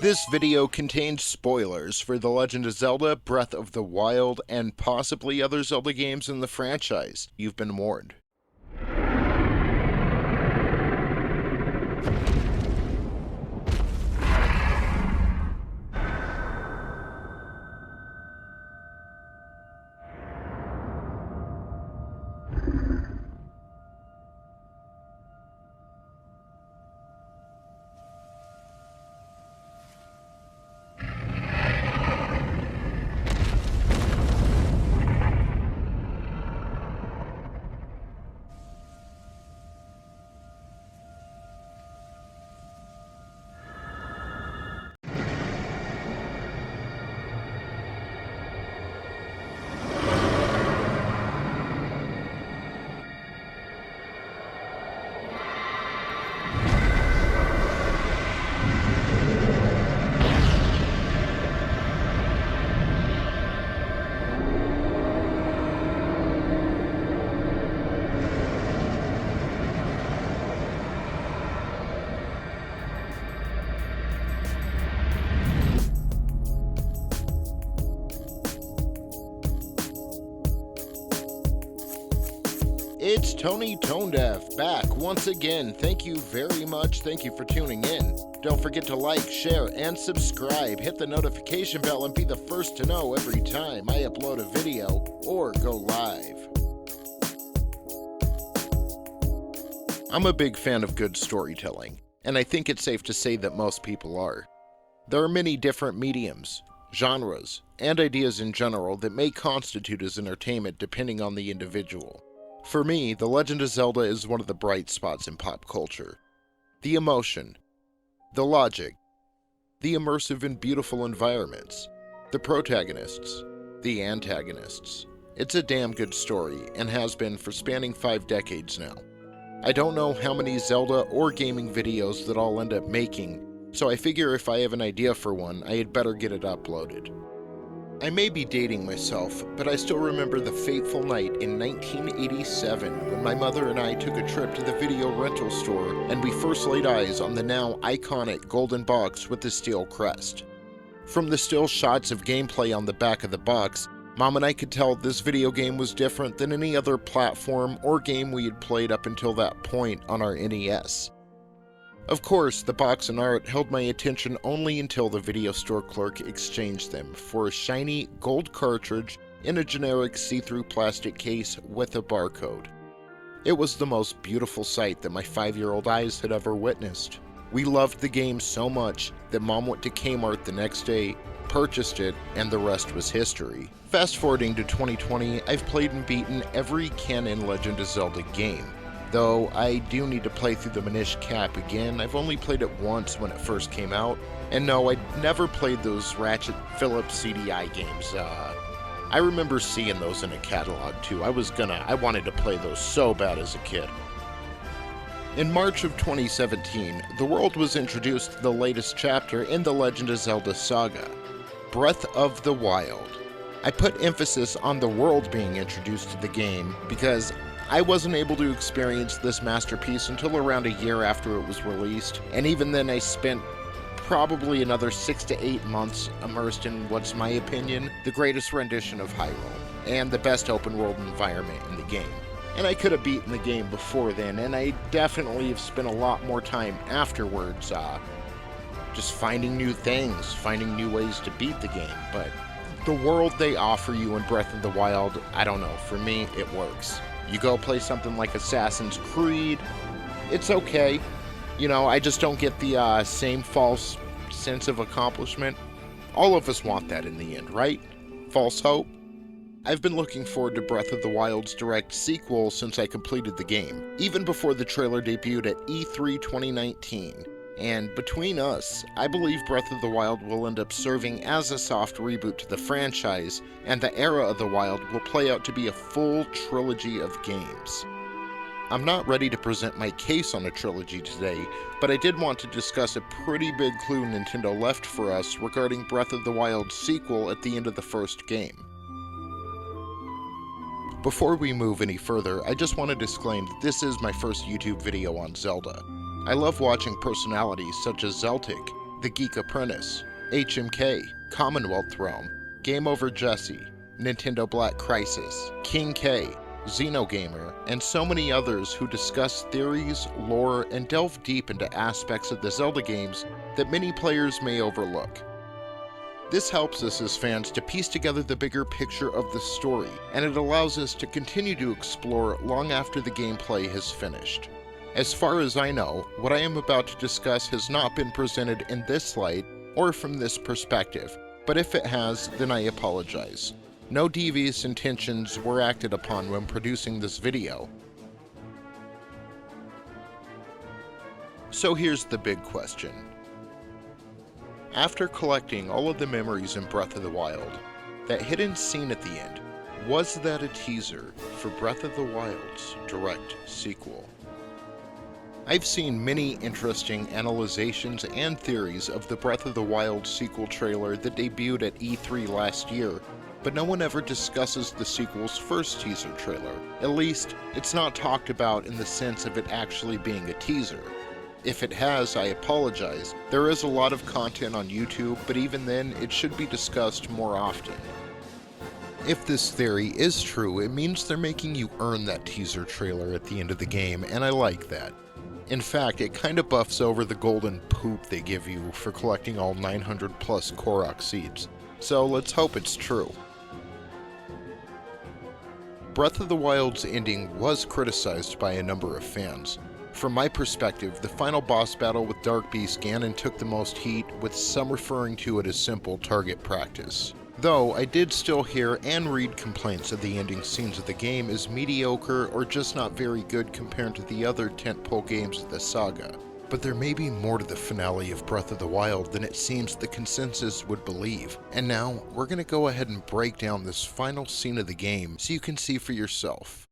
This video contains spoilers for The Legend of Zelda, Breath of the Wild, and possibly other Zelda games in the franchise. You've been warned. It's Tony Tonedeaf back once again. Thank you very much. Thank you for tuning in. Don't forget to like, share, and subscribe. Hit the notification bell and be the first to know every time I upload a video or go live. I'm a big fan of good storytelling, and I think it's safe to say that most people are. There are many different mediums, genres, and ideas in general that may constitute as entertainment depending on the individual. For me, The Legend of Zelda is one of the bright spots in pop culture. The emotion, the logic, the immersive and beautiful environments, the protagonists, the antagonists. It's a damn good story, and has been for spanning 5 decades now. I don't know how many Zelda or gaming videos that I'll end up making, so I figure if I have an idea for one, I had better get it uploaded. I may be dating myself, but I still remember the fateful night in 1987 when my mother and I took a trip to the video rental store and we first laid eyes on the now iconic golden box with the steel crest. From the still shots of gameplay on the back of the box, Mom and I could tell this video game was different than any other platform or game we had played up until that point on our NES. Of course, the box and art held my attention only until the video store clerk exchanged them for a shiny gold cartridge in a generic see-through plastic case with a barcode. It was the most beautiful sight that my 5-year-old eyes had ever witnessed. We loved the game so much that Mom went to Kmart the next day, purchased it, and the rest was history. Fast forwarding to 2020, I've played and beaten every canon Legend of Zelda game. Though I do need to play through the Minish Cap again. I've only played it once when it first came out. And no, I never played those Ratchet Phillips CDI games. I remember seeing those in a catalog too. I wanted to play those so bad as a kid. In March of 2017, the world was introduced to the latest chapter in the Legend of Zelda saga, Breath of the Wild. I put emphasis on the world being introduced to the game because I wasn't able to experience this masterpiece until around a year after it was released, and even then I spent probably another 6 to 8 months immersed in what's my opinion, the greatest rendition of Hyrule, and the best open world environment in the game. And I could have beaten the game before then, and I definitely have spent a lot more time afterwards, just finding new things, finding new ways to beat the game, but the world they offer you in Breath of the Wild, I don't know, for me, it works. You go play something like Assassin's Creed, it's okay. You know, I just don't get the same false sense of accomplishment. All of us want that in the end, right? False hope? I've been looking forward to Breath of the Wild's direct sequel since I completed the game, even before the trailer debuted at E3 2019. And between us, I believe Breath of the Wild will end up serving as a soft reboot to the franchise, and the era of the Wild will play out to be a full trilogy of games. I'm not ready to present my case on a trilogy today, but I did want to discuss a pretty big clue Nintendo left for us regarding Breath of the Wild's sequel at the end of the first game. Before we move any further, I just want to disclaim that this is my first YouTube video on Zelda. I love watching personalities such as Zeltic The Geek Apprentice, HMK, Commonwealth Realm, Game Over Jesse, Nintendo Black Crisis, King K, Xenogamer, and so many others who discuss theories, lore, and delve deep into aspects of the Zelda games that many players may overlook. This helps us as fans to piece together the bigger picture of the story, and it allows us to continue to explore long after the gameplay has finished. As far as I know, what I am about to discuss has not been presented in this light or from this perspective, but if it has, then I apologize. No devious intentions were acted upon when producing this video. So here's the big question. After collecting all of the memories in Breath of the Wild, that hidden scene at the end, was that a teaser for Breath of the Wild's direct sequel? I've seen many interesting analyzations and theories of the Breath of the Wild sequel trailer that debuted at E3 last year, but no one ever discusses the sequel's first teaser trailer. At least, it's not talked about in the sense of it actually being a teaser. If it has, I apologize. There is a lot of content on YouTube, but even then, it should be discussed more often. If this theory is true, it means they're making you earn that teaser trailer at the end of the game, and I like that. In fact, it kinda buffs over the golden poop they give you for collecting all 900 plus Korok seeds. So let's hope it's true. Breath of the Wild's ending was criticized by a number of fans. From my perspective, the final boss battle with Dark Beast Ganon took the most heat, with some referring to it as simple target practice. Though, I did still hear and read complaints of the ending scenes of the game as mediocre or just not very good compared to the other tentpole games of the saga. But there may be more to the finale of Breath of the Wild than it seems the consensus would believe. And now, we're going to go ahead and break down this final scene of the game so you can see for yourself.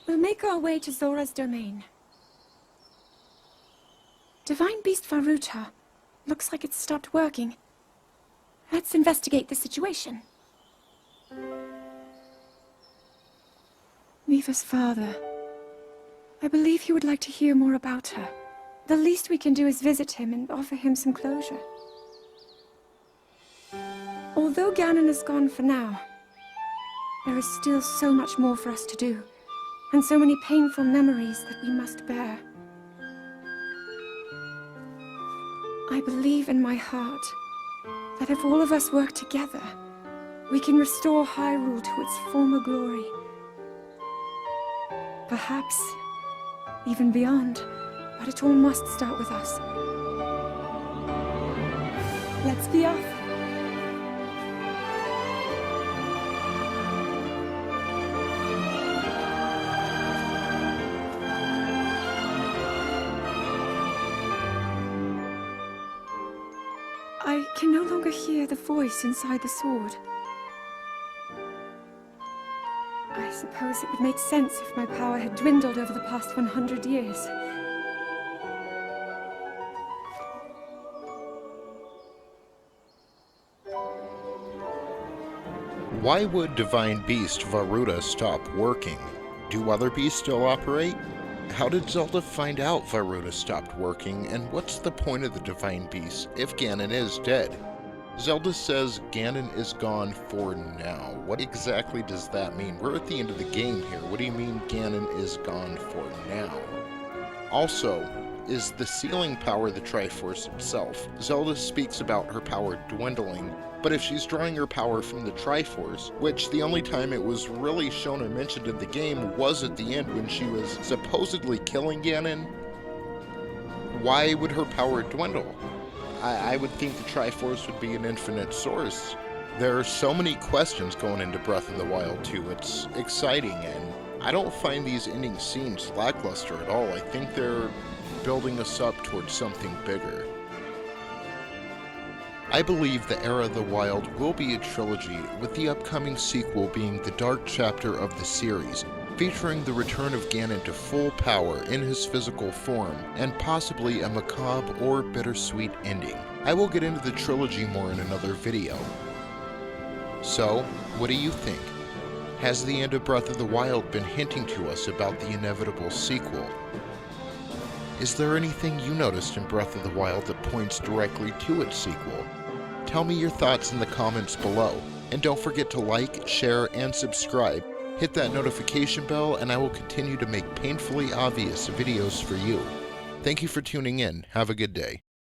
We'll make our way to Zora's domain. Divine Beast Varuta. Looks like it's stopped working. Let's investigate the situation. Miva's father. I believe he would like to hear more about her. The least we can do is visit him and offer him some closure. Although Ganon is gone for now, there is still so much more for us to do. And so many painful memories that we must bear. I believe in my heart that if all of us work together, we can restore Hyrule to its former glory. Perhaps even beyond, but it all must start with us. Let's be off. I can no longer hear the voice inside the sword. I suppose it would make sense if my power had dwindled over the past 100 years. Why would Divine Beast Varuta stop working? Do other beasts still operate? How did Zelda find out Varuta stopped working, and what's the point of the Divine Beast if Ganon is dead? Zelda says Ganon is gone for now. What exactly does that mean? We're at the end of the game here. What do you mean Ganon is gone for now? Also, is the sealing power the Triforce itself? Zelda speaks about her power dwindling, but if she's drawing her power from the Triforce, which the only time it was really shown or mentioned in the game was at the end when she was supposedly killing Ganon, why would her power dwindle? I would think the Triforce would be an infinite source. There are so many questions going into Breath of the Wild 2. It's exciting, and I don't find these ending scenes lackluster at all. I think they're building us up towards something bigger. I believe the Era of the Wild will be a trilogy, with the upcoming sequel being the dark chapter of the series, featuring the return of Ganon to full power in his physical form, and possibly a macabre or bittersweet ending. I will get into the trilogy more in another video. So, what do you think? Has the end of Breath of the Wild been hinting to us about the inevitable sequel? Is there anything you noticed in Breath of the Wild that points directly to its sequel? Tell me your thoughts in the comments below, and don't forget to like, share, and subscribe. Hit that notification bell, and I will continue to make painfully obvious videos for you. Thank you for tuning in. Have a good day.